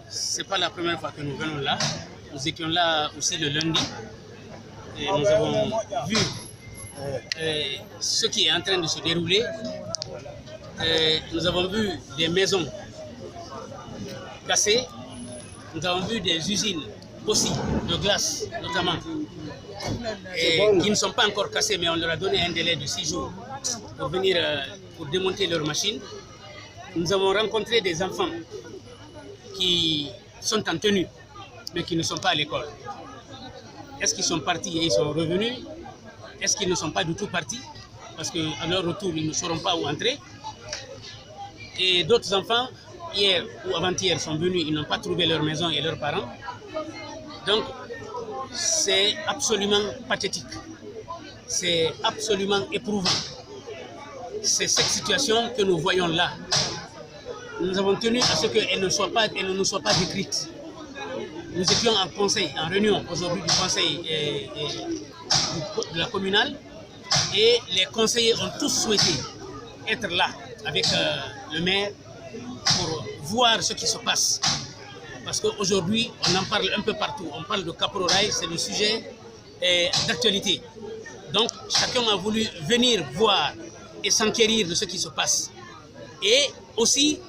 Ce n'est pas la première fois que nous venons là. Nous étions là aussi le lundi. Et nous avons vu ce qui est en train de se dérouler. Nous avons vu des maisons cassées. Nous avons vu des usines aussi, de glace notamment, qui ne sont pas encore cassées, mais on leur a donné un délai de 6 jours pour venir pour démonter leurs machines. Nous avons rencontré des enfants qui sont en tenue, mais qui ne sont pas à l'école. Est-ce qu'ils sont partis et ils sont revenus? Est-ce qu'ils ne sont pas du tout partis? Parce qu'à leur retour, ils ne sauront pas où entrer. Et d'autres enfants, hier ou avant-hier, sont venus, ils n'ont pas trouvé leur maison et leurs parents. Donc, c'est absolument pathétique. C'est absolument éprouvant. C'est cette situation que nous voyons là. Nous avons tenu à ce qu'elle ne nous soit pas décrite. Nous étions en conseil, en réunion aujourd'hui du conseil de la communale, et les conseillers ont tous souhaité être là avec le maire pour voir ce qui se passe. Parce qu'aujourd'hui, on en parle un peu partout. On parle de Kapororoaï, c'est le sujet d'actualité. Donc, chacun a voulu venir voir et s'enquérir de ce qui se passe. Et aussi,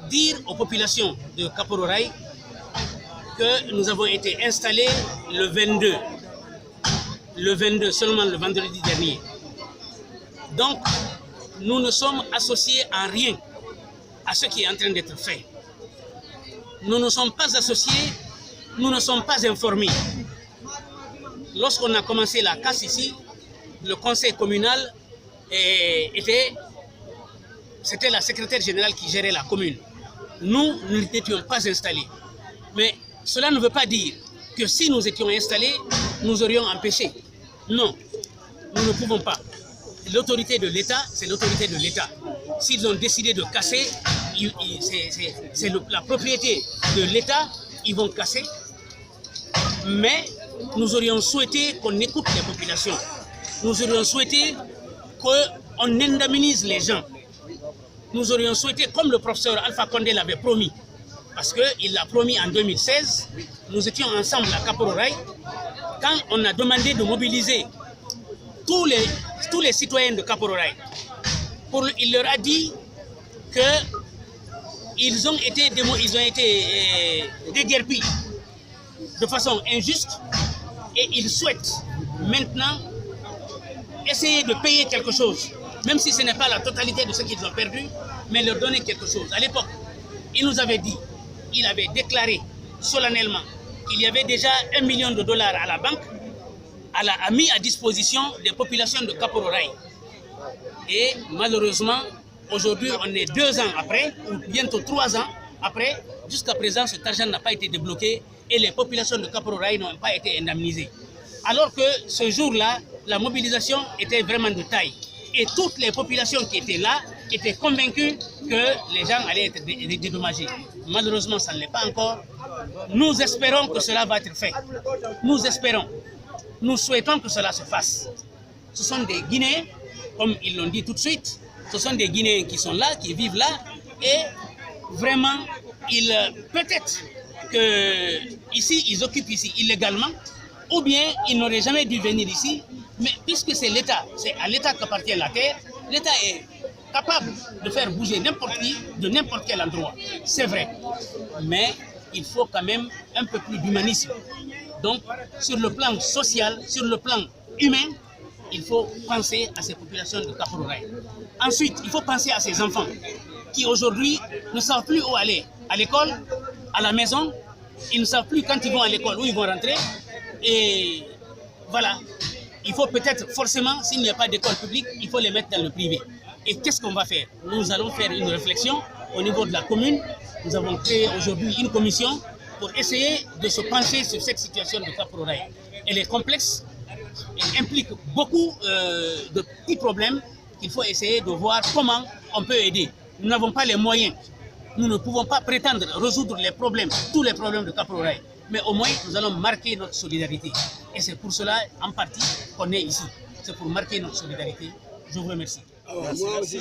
dire aux populations de Kapororoaï que nous avons été installés le 22, seulement le vendredi dernier. Donc, nous ne sommes associés en rien à ce qui est en train d'être fait. Nous ne sommes pas associés, nous ne sommes pas informés. Lorsqu'on a commencé la casse ici, le conseil communal c'était la secrétaire générale qui gérait la commune. Nous n'étions pas installés. Mais cela ne veut pas dire que si nous étions installés, nous aurions empêché. Non, nous ne pouvons pas. L'autorité de l'État, c'est l'autorité de l'État. S'ils ont décidé de casser, c'est la propriété de l'État, ils vont casser. Mais nous aurions souhaité qu'on écoute les populations. Nous aurions souhaité qu'on indemnise les gens. Nous aurions souhaité, comme le professeur Alpha Condé l'avait promis, parce qu'il l'a promis en 2016, nous étions ensemble à Kapororoaï, quand on a demandé de mobiliser tous les citoyens de Kapororoaï. Il leur a dit qu'ils ont été déguerpis de façon injuste et ils souhaitent maintenant essayer de payer quelque chose, même si ce n'est pas la totalité de ce qu'ils ont perdu, mais leur donner quelque chose. À l'époque, il nous avait dit, il avait déclaré solennellement qu'il y avait déjà $1 million à la banque, a mis à disposition des populations de Kapororoaï. Et malheureusement, aujourd'hui, on est 2 ans après, ou bientôt 3 ans après, jusqu'à présent, cet argent n'a pas été débloqué et les populations de Kapororoaï n'ont pas été indemnisées. Alors que ce jour-là, la mobilisation était vraiment de taille. Et toutes les populations qui étaient là étaient convaincues que les gens allaient être dédommagés. Malheureusement, ça ne l'est pas encore. Nous espérons que cela va être fait. Nous espérons. Nous souhaitons que cela se fasse. Ce sont des Guinéens, comme ils l'ont dit tout de suite, ce sont des Guinéens qui sont là, qui vivent là, et vraiment, peut-être qu'ici, ils occupent ici illégalement, ou bien ils n'auraient jamais dû venir ici, mais puisque c'est l'État, c'est à l'État qu'appartient la terre, l'État est capable de faire bouger n'importe qui, de n'importe quel endroit. C'est vrai, mais il faut quand même un peu plus d'humanisme. Donc, sur le plan social, sur le plan humain, il faut penser à ces populations de Kapororoaï. Ensuite, il faut penser à ces enfants qui aujourd'hui ne savent plus où aller. À l'école, à la maison, ils ne savent plus quand ils vont à l'école où ils vont rentrer. Et voilà, il faut peut-être forcément, s'il n'y a pas d'école publique, il faut les mettre dans le privé. Et qu'est-ce qu'on va faire? Nous allons faire une réflexion au niveau de la commune. Nous avons créé aujourd'hui une commission pour essayer de se pencher sur cette situation de Kapororoaï. Elle est complexe, elle implique beaucoup de petits problèmes qu'il faut essayer de voir comment on peut aider. Nous n'avons pas les moyens. Nous ne pouvons pas prétendre résoudre les problèmes, tous les problèmes de Kapororoaï. Mais au moins, nous allons marquer notre solidarité. Et c'est pour cela, en partie, qu'on est ici. C'est pour marquer notre solidarité. Je vous remercie. Merci.